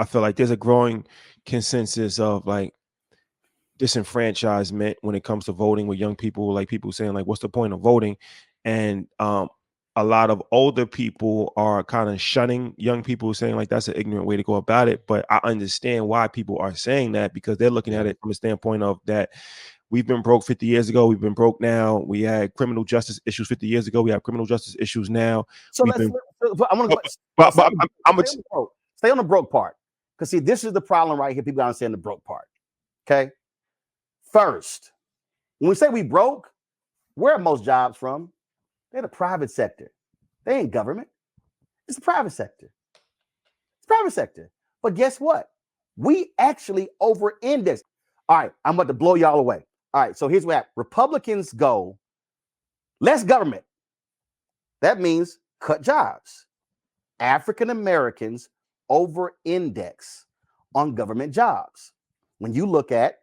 I feel like there's a growing consensus of like disenfranchisement when it comes to voting with young people, like people saying like, what's the point of voting? And a lot of older people are kind of shunning young people, saying like that's an ignorant way to go about it. But I understand why people are saying that, because they're looking at it from a standpoint of that we've been broke 50 years ago. We've been broke now. We had criminal justice issues 50 years ago. We have criminal justice issues now. So I'm gonna stay on the broke part, because see, this is the problem right here. People gotta understand the broke part. Okay. First, when we say we broke, where are most jobs from? They're the private sector. They ain't government. It's the private sector. It's private sector. But guess what? We actually over-index. All right, I'm about to blow y'all away. All right, so here's what happened. Republicans go, less government. That means cut jobs. African Americans over-index on government jobs. When you look at,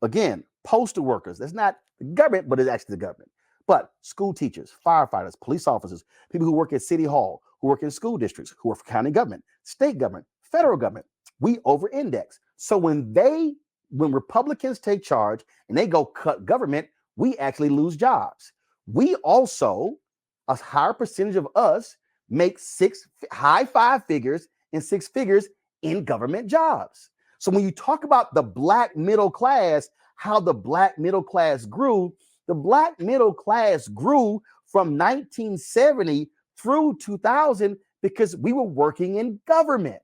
again, postal workers, that's not the government, but it's actually the government. But school teachers, firefighters, police officers, people who work at City Hall, who work in school districts, who work for county government, state government, federal government, we over-index. So when Republicans take charge and they go cut government, we actually lose jobs. We also, a higher percentage of us make high five figures and six figures in government jobs. So when you talk about the black middle class, how the black middle class grew, the black middle class grew from 1970 through 2000 because we were working in government,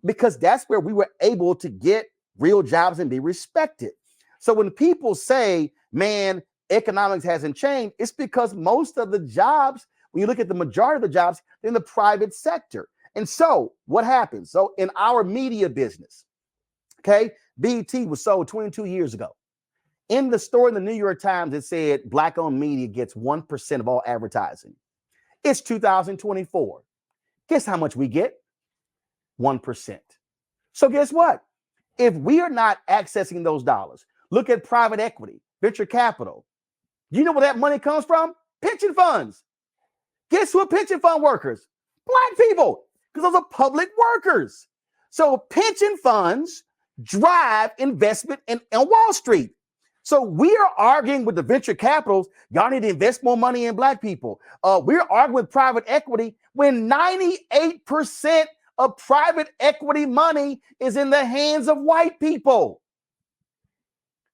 because that's where we were able to get real jobs and be respected. So when people say, man, economics hasn't changed, it's because most of the jobs, when you look at the majority of the jobs, they're in the private sector. And so what happens? So in our media business, okay, BET was sold 22 years ago. In the story in the New York Times, it said Black-owned media gets 1% of all advertising. It's 2024. Guess how much we get? 1%. So guess what? If we are not accessing those dollars, look at private equity, venture capital. You know where that money comes from? Pension funds. Guess who are pension fund workers? Black people, because those are public workers. So pension funds drive investment on Wall Street. So we are arguing with the venture capitals, y'all need to invest more money in black people. We're arguing with private equity when 98% of private equity money is in the hands of white people.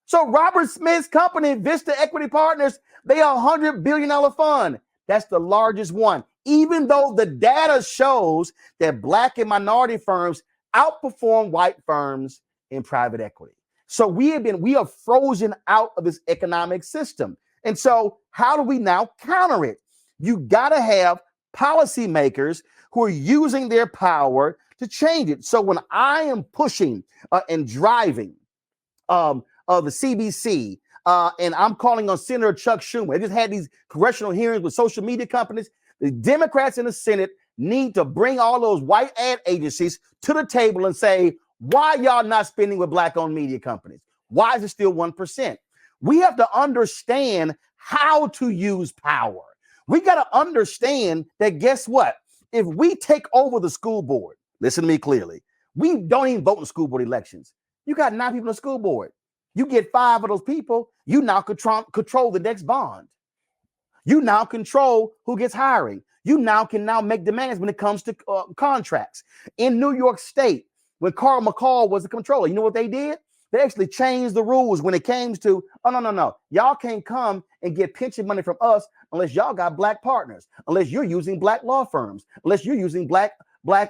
So Robert Smith's company, Vista Equity Partners, they are a $100 billion fund. That's the largest one. Even though the data shows that black and minority firms outperform white firms in private equity. So we are frozen out of this economic system. And so how do we now counter it? You got to have policymakers who are using their power to change it. So when I am pushing and driving the CBC, and I'm calling on Senator Chuck Schumer, they just had these congressional hearings with social media companies. The Democrats in the Senate need to bring all those white ad agencies to the table and say, why y'all not spending with black-owned media companies? Why is it still 1%? We have to understand how to use power. We got to understand that, guess what? If we take over the school board, listen to me clearly, we don't even vote in school board elections. You got 9 people in the school board. You get 5 of those people, you now control the next bond. You now control who gets hiring. You now can make demands when it comes to contracts. In New York State, when Carl McCall was the controller, you know what they did? They actually changed the rules when it came to, no. Y'all can't come and get pension money from us unless y'all got black partners, unless you're using black law firms, unless you're using black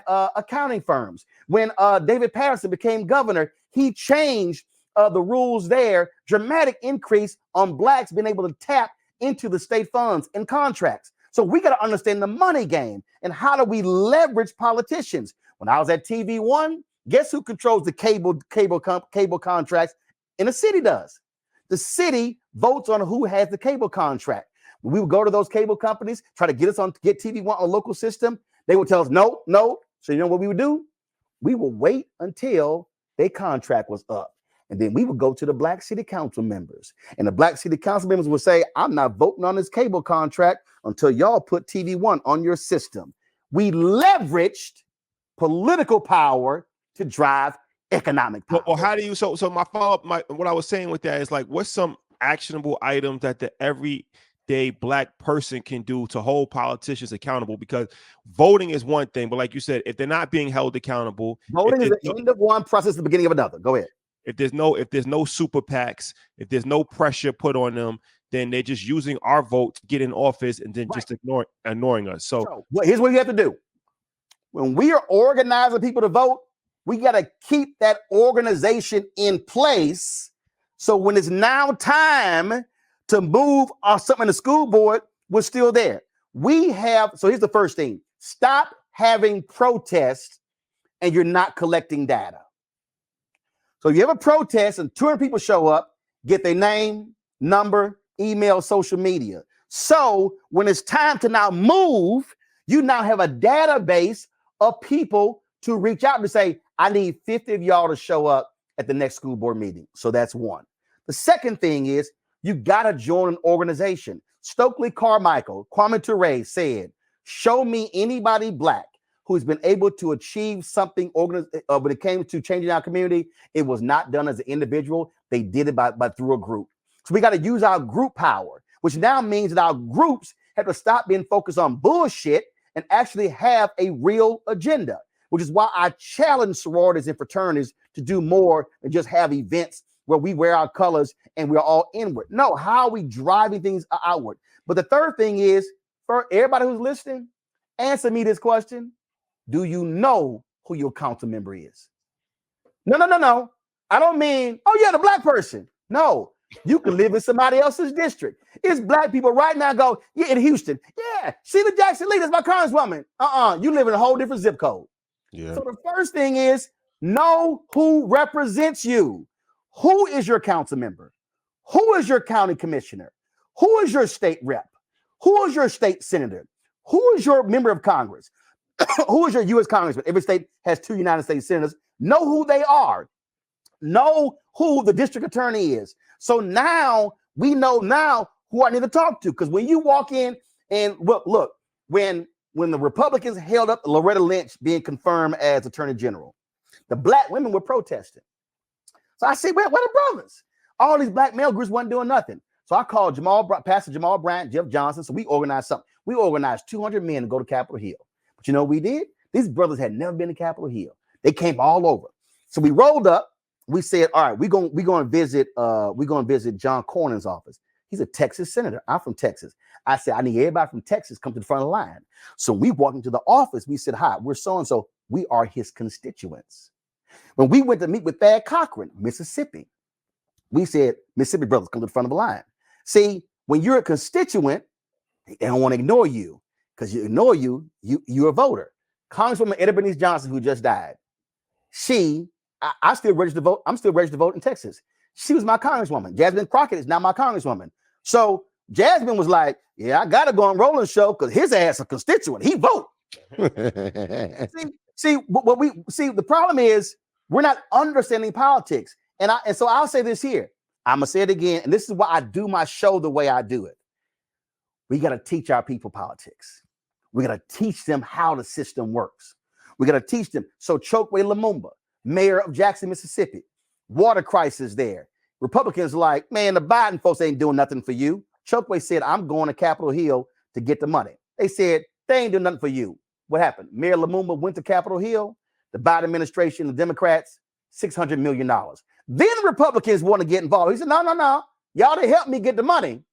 accounting firms. When David Patterson became governor, he changed the rules there, dramatic increase on blacks being able to tap into the state funds and contracts. So we got to understand the money game and how do we leverage politicians. When I was at TV1, guess who controls the cable contracts? And the city does. The city votes on who has the cable contract. When we would go to those cable companies, try to get TV1 on a local system, they would tell us no. So you know what we would do? We would wait until their contract was up. And then we would go to the black city council members. And the black city council members would say, I'm not voting on this cable contract until y'all put TV1 on your system. We leveraged political power to drive economic power. Well, how do you so my follow-up, what I was saying with that is like, what's some actionable items that the everyday Black person can do to hold politicians accountable? Because voting is one thing, but like you said, if they're not being held accountable, voting is the end of one process, the beginning of another. Go ahead. If there's no super PACs, if there's no pressure put on them, then they're just using our vote to get in office and then just ignoring us. So here's what you have to do. When we are organizing people to vote, we got to keep that organization in place. So when it's now time to move something in the school board, we're still there. So here's the first thing. Stop having protests and you're not collecting data. So if you have a protest and 200 people show up, get their name, number, email, social media. So when it's time to now move, you now have a database of people to reach out and say, I need 50 of y'all to show up at the next school board meeting. So that's one. The second thing is you got to join an organization. Stokely Carmichael, Kwame Ture said, show me anybody Black who's been able to achieve something when it came to changing our community. It was not done as an individual. They did it by through a group. So we got to use our group power, which now means that our groups have to stop being focused on bullshit and actually have a real agenda, which is why I challenge sororities and fraternities to do more than just have events where we wear our colors and we're all inward. No, how are we driving things outward? But the third thing is, for everybody who's listening, answer me this question. Do you know who your council member is? No. I don't mean, oh yeah, the Black person. No, you can live in somebody else's district. It's Black people right now go, yeah, in Houston. Yeah, Sheila Jackson Lee, that's my congresswoman. You live in a whole different zip code. Yeah. So the first thing is know who represents you. Who is your council member? Who is your county commissioner? Who is your state rep? Who is your state senator? Who is your member of Congress? Who is your U.S. congressman? Every state has 2 United States senators. Know who they are. Know who the district attorney is. So now we know now who I need to talk to. Because when you walk in and look, when the Republicans held up Loretta Lynch being confirmed as attorney general, the Black women were protesting. So I said, where the brothers? All these Black male groups wasn't doing nothing. So I called Pastor Jamal Bryant, Jeff Johnson. So we organized something. We organized 200 men to go to Capitol Hill. But you know what we did? These brothers had never been to Capitol Hill. They came all over. So we rolled up. We said, all right, we're going to visit John Cornyn's office. He's a Texas senator. I'm from Texas. I said, I need everybody from Texas come to the front of the line. So we walked into the office. We said, hi, we're so-and-so. We are his constituents. When we went to meet with Thad Cochran, Mississippi, we said, Mississippi brothers, come to the front of the line. See, when you're a constituent, they don't want to ignore you. Because you ignore you're a voter. Congresswoman Etta Bernice Johnson, who just died, I still registered to vote. I'm still registered to vote in Texas. She was my congresswoman. Jasmine Crockett is now my congresswoman. So Jasmine was like, yeah, I got to go on Roland's show because his ass a constituent. He vote. The problem is we're not understanding politics. And so I'll say this here. I'm going to say it again. And this is why I do my show the way I do it. We got to teach our people politics. We got to teach them how the system works. We got to teach them. So Chokwe Lumumba, mayor of Jackson, Mississippi, water crisis there. Republicans are like, man, the Biden folks ain't doing nothing for you. Chokwe said, I'm going to Capitol Hill to get the money. They said, they ain't doing nothing for you. What happened? Mayor Lumumba went to Capitol Hill. The Biden administration, the Democrats, $600 million. Then Republicans want to get involved. He said, no. Y'all done helped me get the money,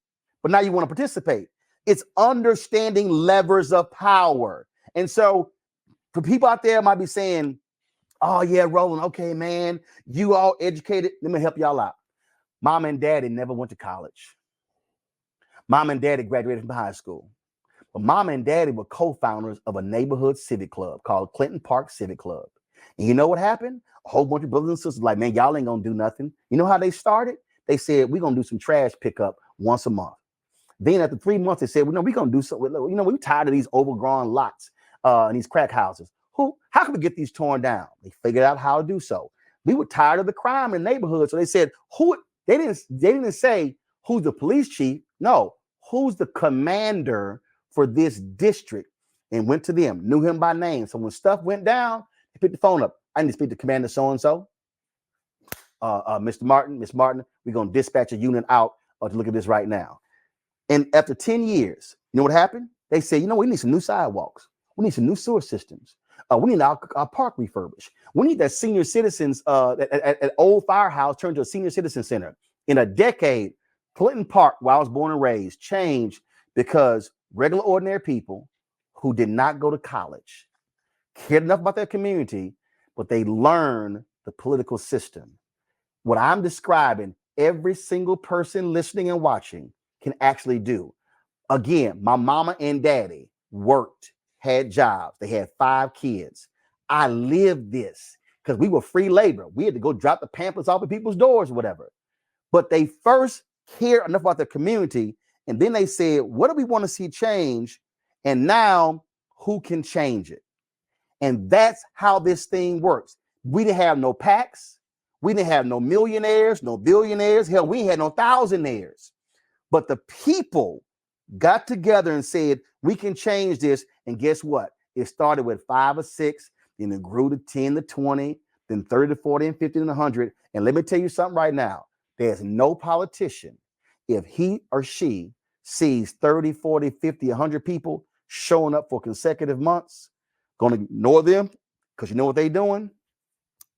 but now you want to participate. It's understanding levers of power. And so for people out there might be saying, oh yeah, Roland, okay, man, you all educated. Let me help y'all out. Mom and daddy never went to college. Mom and daddy graduated from high school. But mom and daddy were co-founders of a neighborhood civic club called Clinton Park Civic Club. And you know what happened? A whole bunch of brothers and sisters like, man, y'all ain't gonna do nothing. You know how they started? They said, we're gonna do some trash pickup once a month. Then after 3 months, they said, well, no, we're going to do something. You know, we're tired of these overgrown lots and these crack houses. How can we get these torn down? They figured out how to do so. We were tired of the crime in the neighborhood. So they said, they didn't say who's the police chief. No, who's the commander for this district, and went to them, knew him by name. So when stuff went down, they picked the phone up. I need to speak to Commander so-and-so. Mr. Martin, Miss Martin, we're going to dispatch a unit out to look at this right now. And after 10 years, you know what happened? They said, we need some new sidewalks. We need some new sewer systems. We need our park refurbished. We need that senior citizens, at old firehouse turned to a senior citizen center. In a decade, Clinton Park, where I was born and raised, changed because regular, ordinary people who did not go to college cared enough about their community, but they learned the political system. What I'm describing, every single person listening and watching can actually do. Again, my mama and daddy worked, had jobs. They had 5 kids. I lived this because we were free labor. We had to go drop the pamphlets off at people's doors or whatever. But they first cared enough about their community. And then they said, what do we want to see change? And now who can change it? And that's how this thing works. We didn't have no PACs. We didn't have no millionaires, no billionaires. Hell, we had no thousandaires. But the people got together and said, we can change this. And guess what? It started with 5 or 6, then it grew to 10 to 20, then 30 to 40 and 50 and 100. And let me tell you something right now. There's no politician, if he or she sees 30, 40, 50, 100 people showing up for consecutive months, going to ignore them because you know what they're doing?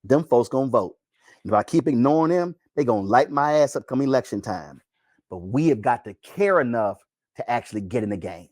Them folks going to vote. If I keep ignoring them, they're going to light my ass up come election time. But we have got to care enough to actually get in the game.